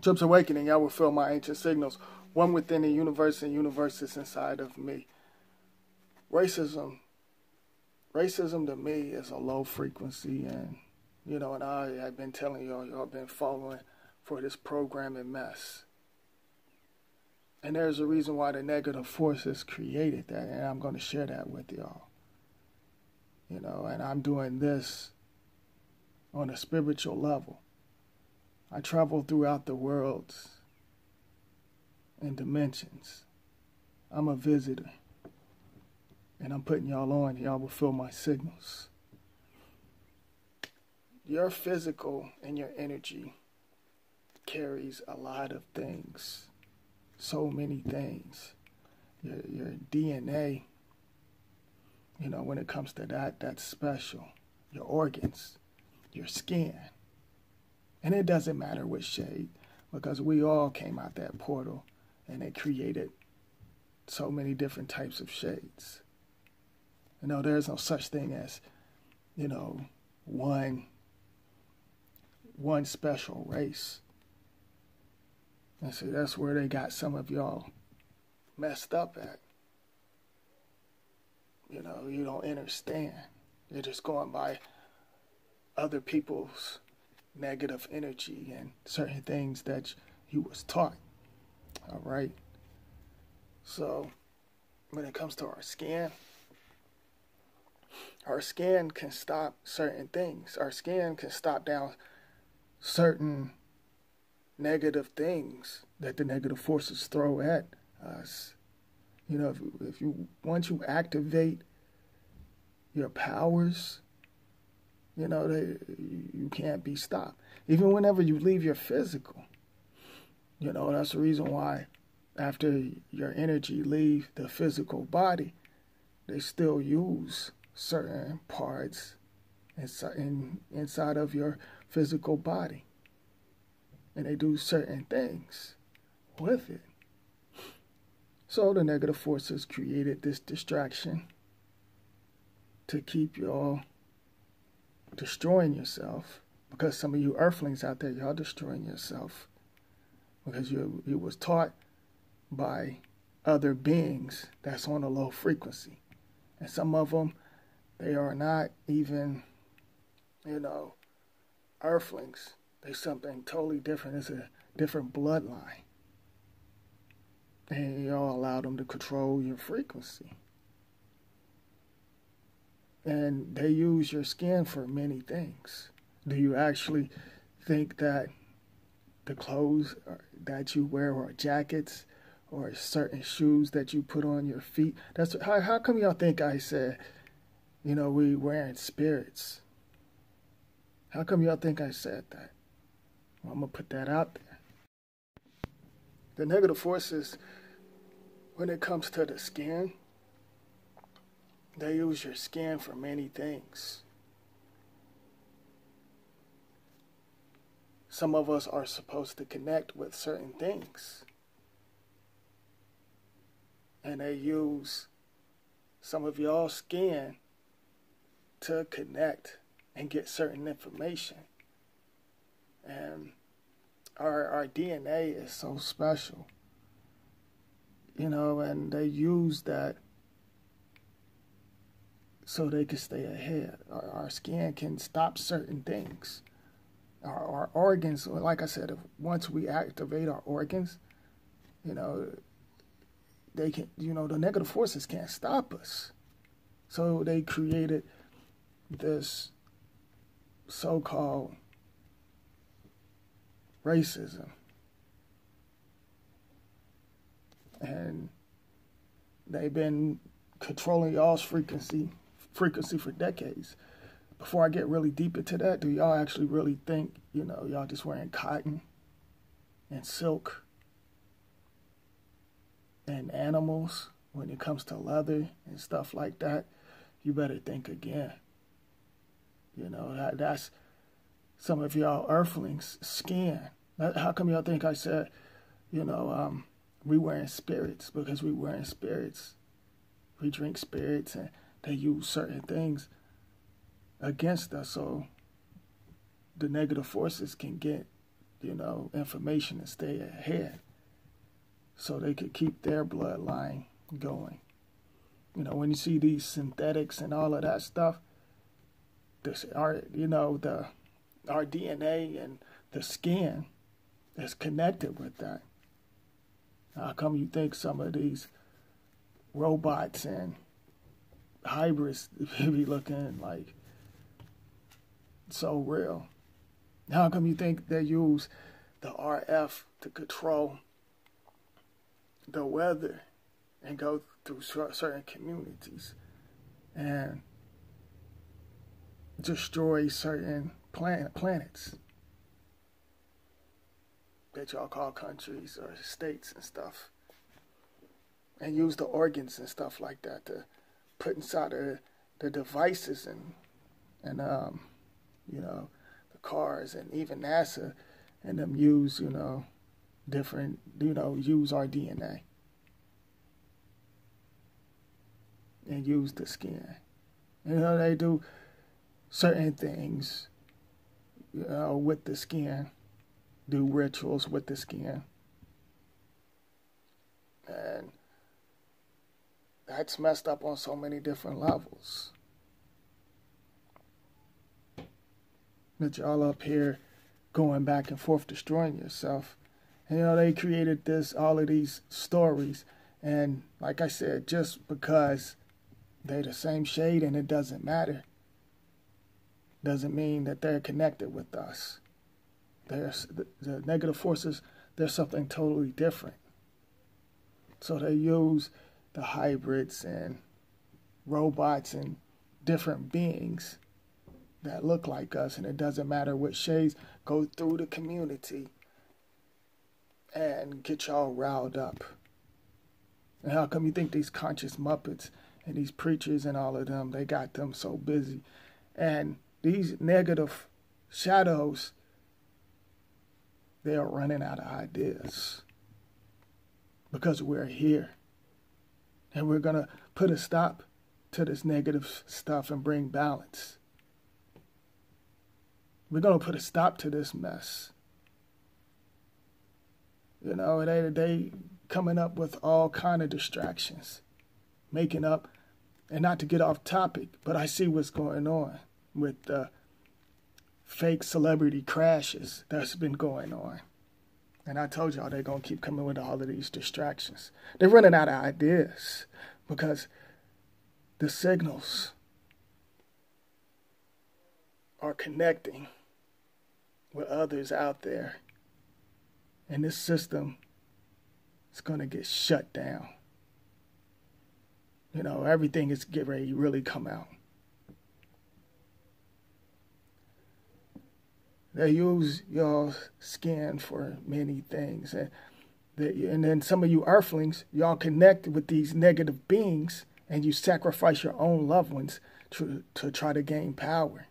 Troops awakening, y'all will feel my ancient signals. One within the universe and universes inside of me. Racism to me is a low frequency, and and I have been telling y'all been following for this programming mess. And there's a reason why the negative forces created that, and I'm going to share that with y'all. And I'm doing this on a spiritual level. I travel throughout the worlds and dimensions. I'm a visitor. And I'm putting y'all on. Y'all will feel my signals. Your physical and your energy carries a lot of things. So many things. Your DNA, when it comes to that's special. Your organs, your skin. And it doesn't matter which shade, because we all came out that portal and it created so many different types of shades. There's no such thing as, one special race. And see, that's where they got some of y'all messed up at. You don't understand. You're just going by other people's negative energy and certain things that you was taught. All right. So when it comes to our skin can stop certain things. Our skin can stop down certain negative things that the negative forces throw at us. If you once you activate your powers, you can't be stopped. Even whenever you leave your physical, that's the reason why after your energy leave the physical body, they still use certain parts inside of your physical body. And they do certain things with it. So the negative forces created this distraction to keep y'all destroying yourself, because some of you earthlings out there, y'all destroying yourself because you was taught by other beings that's on a low frequency. And some of them, they are not even, earthlings. They're something totally different. It's a different bloodline. And y'all allow them to control your frequency. And they use your skin for many things. Do you actually think that the clothes that you wear, or jackets, or certain shoes that you put on your feet, that's how come y'all think I said, we wearing spirits? How come y'all think I said that? Well, I'm going to put that out there. The negative forces, when it comes to the skin, they use your skin for many things. Some of us are supposed to connect with certain things. And they use some of y'all's skin to connect and get certain information. And our DNA is so special. And they use that so they can stay ahead. Our skin can stop certain things. Our organs, like I said, once we activate our organs, they can, the negative forces can't stop us. So they created this so-called racism. And they've been controlling y'all's frequency for decades. Before I get really deep into that, do y'all actually really think, y'all just wearing cotton and silk and animals when it comes to leather and stuff like that? You better think again. That's some of y'all earthlings' skin. How come y'all think I said, we wearing spirits? Because we wearing spirits. We drink spirits, and they use certain things against us, so the negative forces can get information and stay ahead so they could keep their bloodline going. When you see these synthetics and all of that stuff, our DNA and the skin is connected with that. How come you think some of these robots and hybrids be looking like so real? How come you think they use the RF to control the weather and go through certain communities and destroy certain planets that y'all call countries or states and stuff, and use the organs and stuff like that to put inside the devices and the cars, and even NASA and them use different use our DNA and use the skin. They do certain things with the skin, do rituals with the skin, and that's messed up on so many different levels. That y'all up here going back and forth destroying yourself. And, they created all of these stories, and like I said, just because they're the same shade and it doesn't matter, doesn't mean that they're connected with us. The negative forces, they're something totally different. So they use the hybrids and robots and different beings that look like us, and it doesn't matter what shades, go through the community and get y'all riled up. And how come you think these conscious Muppets and these preachers and all of them, they got them so busy? And these negative shadows, they are running out of ideas because we're here. And we're going to put a stop to this negative stuff and bring balance. We're going to put a stop to this mess. They coming up with all kind of distractions, making up, and not to get off topic, but I see what's going on with the fake celebrity crashes that's been going on. And I told y'all they're going to keep coming with all of these distractions. They're running out of ideas because the signals are connecting with others out there. And this system is going to get shut down. Everything is getting ready to really come out. They use your skin for many things. And then some of you earthlings, y'all connect with these negative beings and you sacrifice your own loved ones to try to gain power.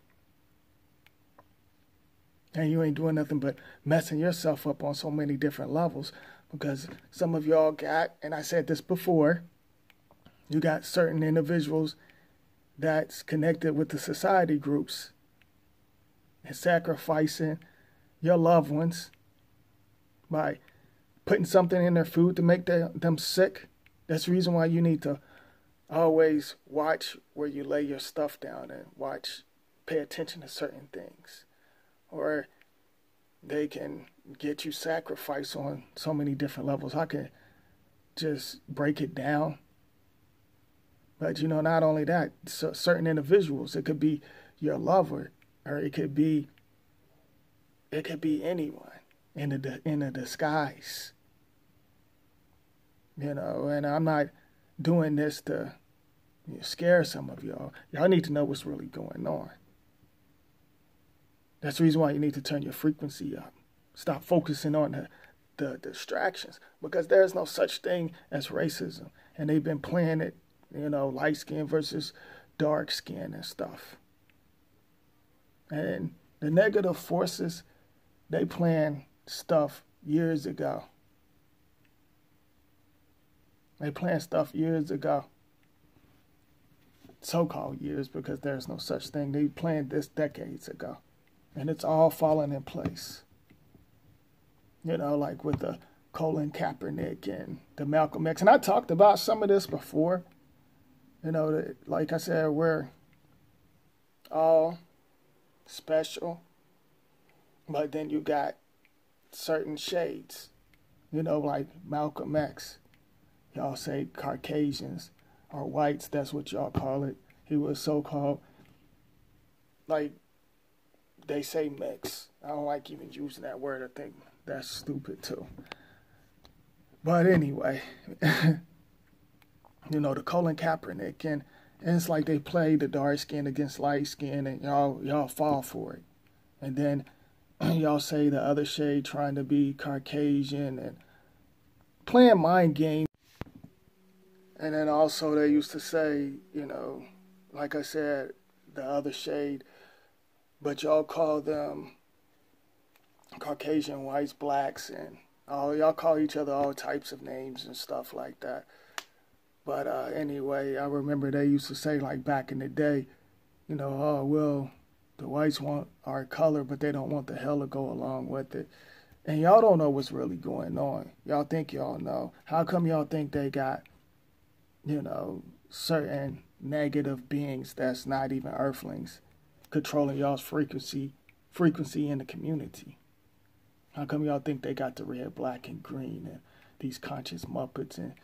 And you ain't doing nothing but messing yourself up on so many different levels, because some of y'all got, and I said this before, you got certain individuals that's connected with the society groups and sacrificing your loved ones by putting something in their food to make them sick. That's the reason why you need to always watch where you lay your stuff down and pay attention to certain things. Or they can get you sacrificed on so many different levels. I can just break it down. But, not only that, certain individuals, it could be your lover, or it could be anyone in a disguise. And I'm not doing this to scare some of y'all. Y'all need to know what's really going on. That's the reason why you need to turn your frequency up. Stop focusing on the distractions, because there's no such thing as racism. And they've been playing it, light skin versus dark skin and stuff. And the negative forces, they planned stuff years ago. They planned stuff years ago. So-called years, because there's no such thing. They planned this decades ago. And it's all falling in place. You know, like with the Colin Kaepernick and the Malcolm X. And I talked about some of this before. You know, like I said, we're all special, but then you got certain shades. You know, like Malcolm X. Y'all say Caucasians or whites, that's what y'all call it. He was so-called, like, they say mix. I don't like even using that word. I think that's stupid too. But anyway, you know, the Colin Kaepernick, and it's like they play the dark skin against light skin, and y'all fall for it. And then y'all say the other shade trying to be Caucasian and playing mind games. And then also they used to say, you know, like I said, the other shade, but y'all call them Caucasian, whites, blacks, and y'all call each other all types of names and stuff like that. But anyway, I remember they used to say, like back in the day, you know, oh, well, the whites want our color, but they don't want the hell to go along with it. And y'all don't know what's really going on. Y'all think y'all know. How come y'all think they got, you know, certain negative beings that's not even earthlings controlling y'all's frequency in the community? How come y'all think they got the red, black, and green and these conscious Muppets and,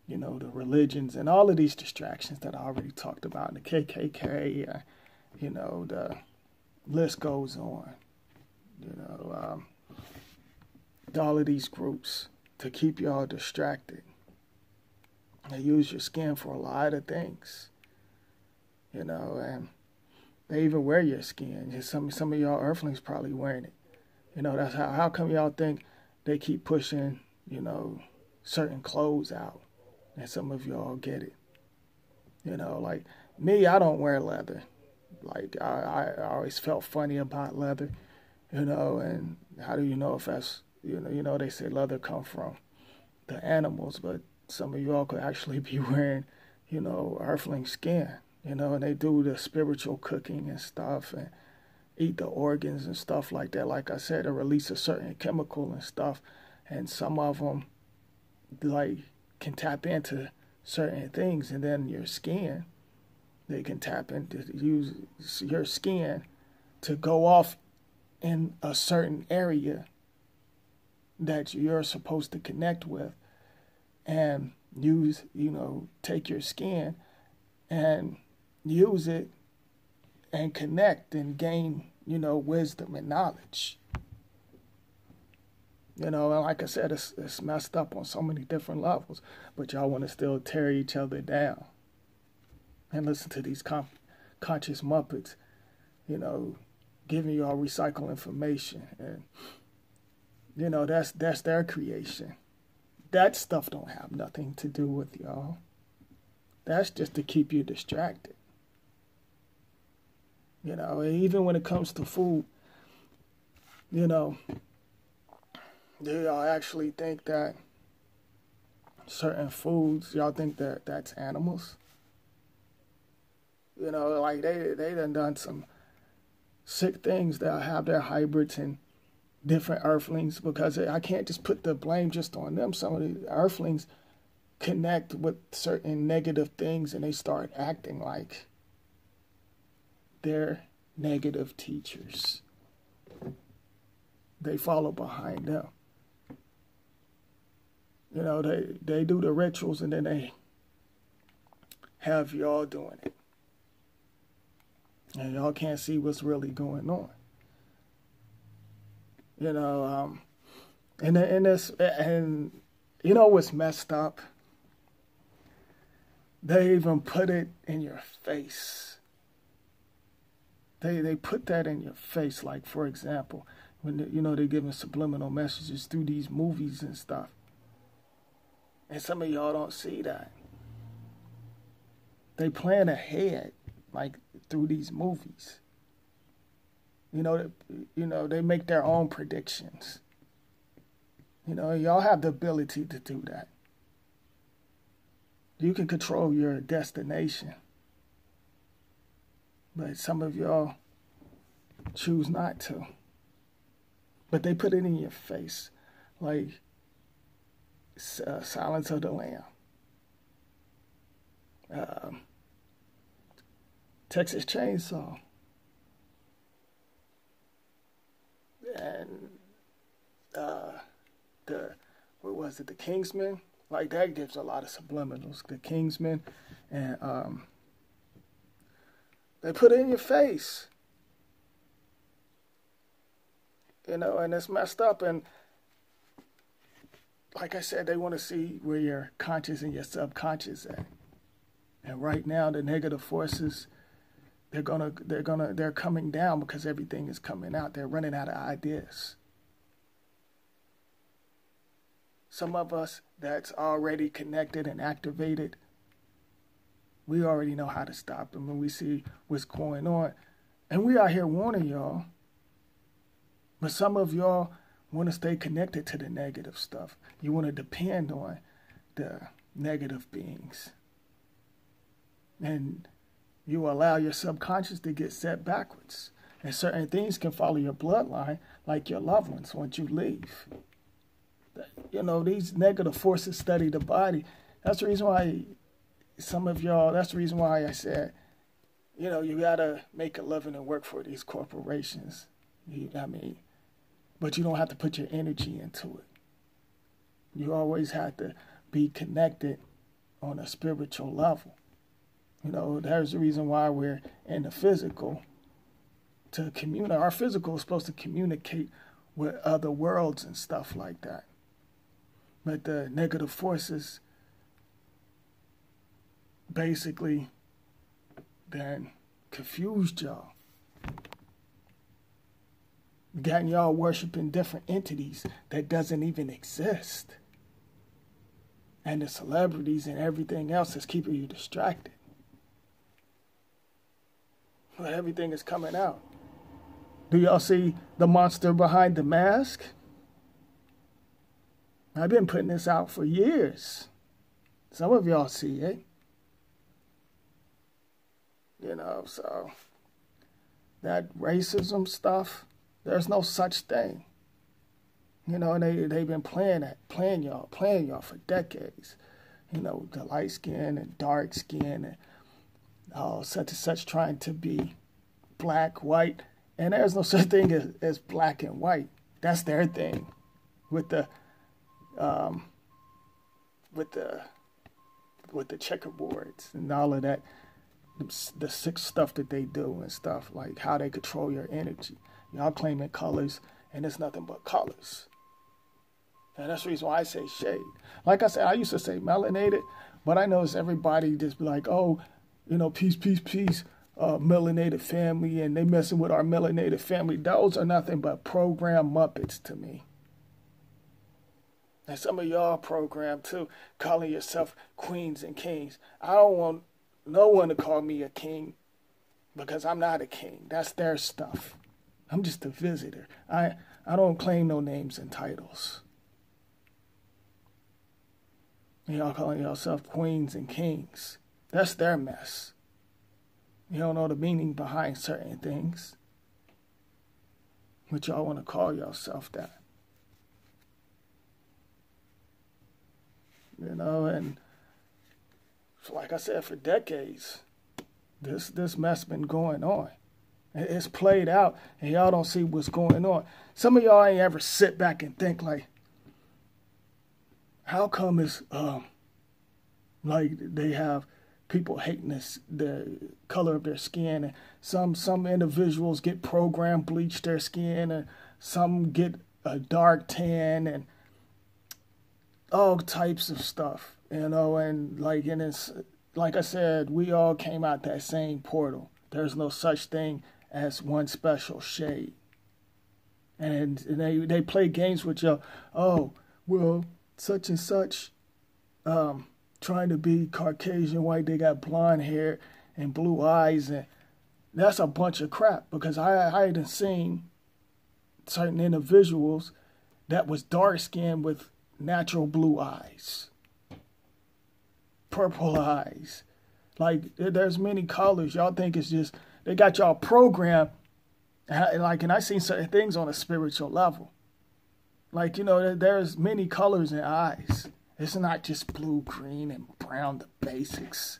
you know, the religions and all of these distractions that I already talked about, the KKK, you know, the list goes on, you know, all of these groups to keep y'all distracted. They use your skin for a lot of things, you know, and they even wear your skin. Some of y'all earthlings probably wearing it. You know, that's how come y'all think they keep pushing, you know, certain clothes out, and some of y'all get it. You know, like me, I don't wear leather. Like I always felt funny about leather, you know, and how do you know if that's, you know, they say leather come from the animals, but some of y'all could actually be wearing, you know, earthling skin, you know, and they do the spiritual cooking and stuff and eat the organs and stuff like that. Like I said, they release a certain chemical and stuff, and some of them, like, can tap into certain things, and then your skin, they can tap into, use your skin to go off in a certain area that you're supposed to connect with, and use, you know, take your skin and use it and connect and gain, you know, wisdom and knowledge. You know, and like I said, it's messed up on so many different levels, but y'all want to still tear each other down and listen to these conscious Muppets, you know, giving y'all recycled information. And, you know, that's their creation. That stuff don't have nothing to do with y'all. That's just to keep you distracted. You know, even when it comes to food, you know, do y'all actually think that certain foods, y'all think that that's animals? You know, like they done some sick things that have their hybrids and different earthlings, because I can't just put the blame just on them. Some of the earthlings connect with certain negative things and they start acting like they're negative teachers. They follow behind them. You know, they do the rituals and then they have y'all doing it. And y'all can't see what's really going on. You know, and you know what's messed up? They even put it in your face. They put that in your face. Like, for example, when you know they're giving subliminal messages through these movies and stuff. And some of y'all don't see that. They plan ahead, like through these movies. You know, they make their own predictions. You know, y'all have the ability to do that. You can control your destination. But some of y'all choose not to. But they put it in your face. like Silence of the Lamb, Texas Chainsaw, and what was it, the Kingsman? Like, that gives a lot of subliminals. The Kingsman, and they put it in your face, you know, and it's messed up. And like I said, they want to see where your conscious and your subconscious at. And right now, the negative forces, they're coming down because everything is coming out. They're running out of ideas. Some of us that's already connected and activated, we already know how to stop them when we see what's going on. And we out here warning y'all. But some of y'all want to stay connected to the negative stuff. You want to depend on the negative beings. And you allow your subconscious to get set backwards. And certain things can follow your bloodline, like your loved ones, once you leave. You know, these negative forces study the body. That's the reason why some of y'all, that's the reason why I said, you know, you got to make a living and work for these corporations. But you don't have to put your energy into it. You always have to be connected on a spiritual level. You know, there's the reason why we're in the physical. To communicate, our physical is supposed to communicate with other worlds and stuff like that. But the negative forces basically then confused y'all. Gotten y'all worshiping different entities that doesn't even exist. And the celebrities and everything else is keeping you distracted. But everything is coming out. Do y'all see the monster behind the mask? I've been putting this out for years. Some of y'all see it. You know, so that racism stuff, there's no such thing. You know, and they've been playing y'all for decades. You know, the light skin and dark skin and such and such trying to be black, white. And there's no such thing as black and white. That's their thing. With the checkerboards and all of that, the sick stuff that they do and stuff, like how they control your energy. Y'all claiming colors, and it's nothing but colors. And that's the reason why I say shade. Like I said, I used to say melanated, but I notice everybody just be like, oh, you know, peace, peace, peace, melanated family, and they messing with our melanated family. Those are nothing but program Muppets to me. And some of y'all programmed too, calling yourself queens and kings. I don't want no one to call me a king because I'm not a king. That's their stuff. I'm just a visitor. I don't claim no names and titles. And y'all calling yourself queens and kings. That's their mess. You don't know the meaning behind certain things. But y'all want to call yourself that. You know, and like I said, for decades, this mess been going on. It's played out, and y'all don't see what's going on. Some of y'all ain't ever sit back and think like, how come it's like they have people hating the color of their skin, and some individuals get programmed, bleach their skin, and some get a dark tan, and all types of stuff, you know, and it's like I said, we all came out that same portal. There's no such thing as one special shade. And they play games with you. Oh, well, such and such trying to be Caucasian white, they got blonde hair and blue eyes, and that's a bunch of crap, because I hadn't seen certain individuals that was dark skinned with natural blue eyes, purple eyes. Like, there's many colors. Y'all think it's just, they got y'all programmed. And I seen certain things on a spiritual level. Like, you know, there's many colors in eyes. It's not just blue, green, and brown, the basics.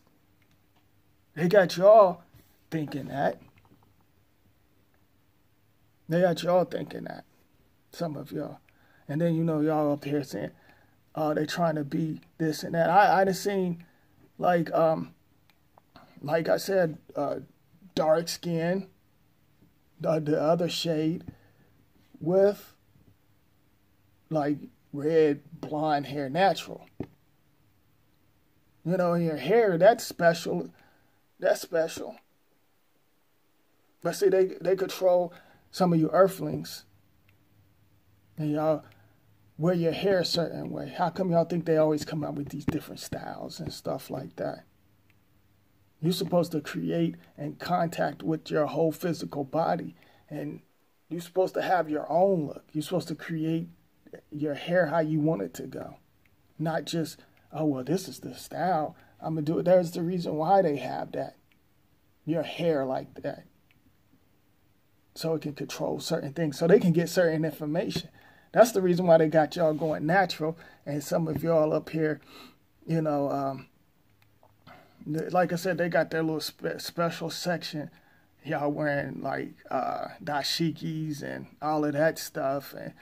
They got y'all thinking that. They got y'all thinking that. Some of y'all. And then, you know, y'all up here saying, oh, they trying to be this and that. I done seen, like I said, dark skin, the other shade, with, like, red, blonde hair, natural. You know, your hair, that's special. That's special. But see, they control some of you earthlings. And y'all wear your hair a certain way. How come y'all think they always come out with these different styles and stuff like that? You're supposed to create and contact with your whole physical body. And you're supposed to have your own look. You're supposed to create your hair how you want it to go. Not just, oh, well, this is the style I'm going to do it. There's the reason why they have that. Your hair like that. So it can control certain things. So they can get certain information. That's the reason why they got y'all going natural. And some of y'all up here, you know, like I said, they got their little special section. Y'all wearing like dashikis and all of that stuff. And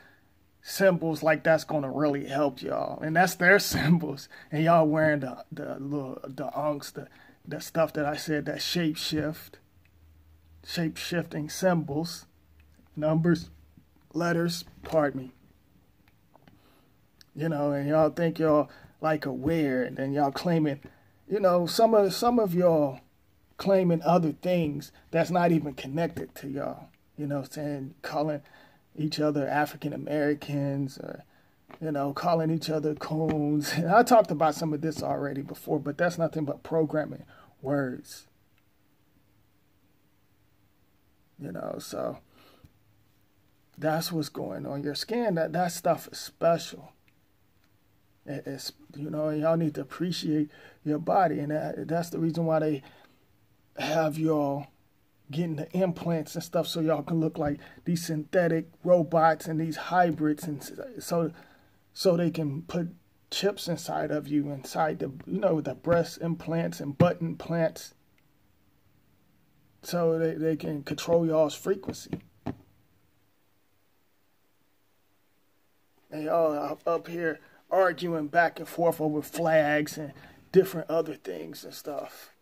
symbols like that's going to really help y'all. And that's their symbols. And y'all wearing the unks, the stuff that I said, that shape-shifting symbols, numbers, letters, pardon me. You know, and y'all think y'all like aware, and then y'all claiming, you know, some of y'all claiming other things that's not even connected to y'all. You know, saying, calling each other African Americans, or, you know, calling each other coons. And I talked about some of this already before, but that's nothing but programming words. You know, so that's what's going on. Your skin, that stuff is special. It's, you know, y'all need to appreciate your body. And that's the reason why they have y'all getting the implants and stuff, so y'all can look like these synthetic robots and these hybrids, and so they can put chips inside of you, inside the, you know, the breast implants and butt implants, so they can control y'all's frequency. And y'all up here arguing back and forth over flags and different other things and stuff.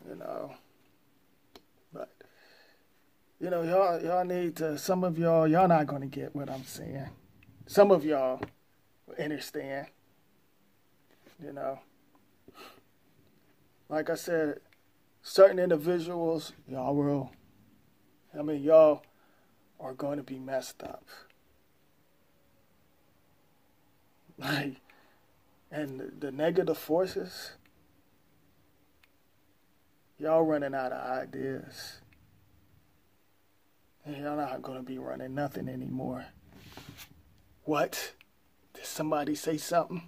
You know. But, you know, y'all need to, some of y'all not going to get what I'm saying. Some of y'all understand. You know. Like I said, certain individuals, y'all are going to be messed up. Like, and the negative forces, y'all running out of ideas. And y'all not going to be running nothing anymore. What? Did somebody say something?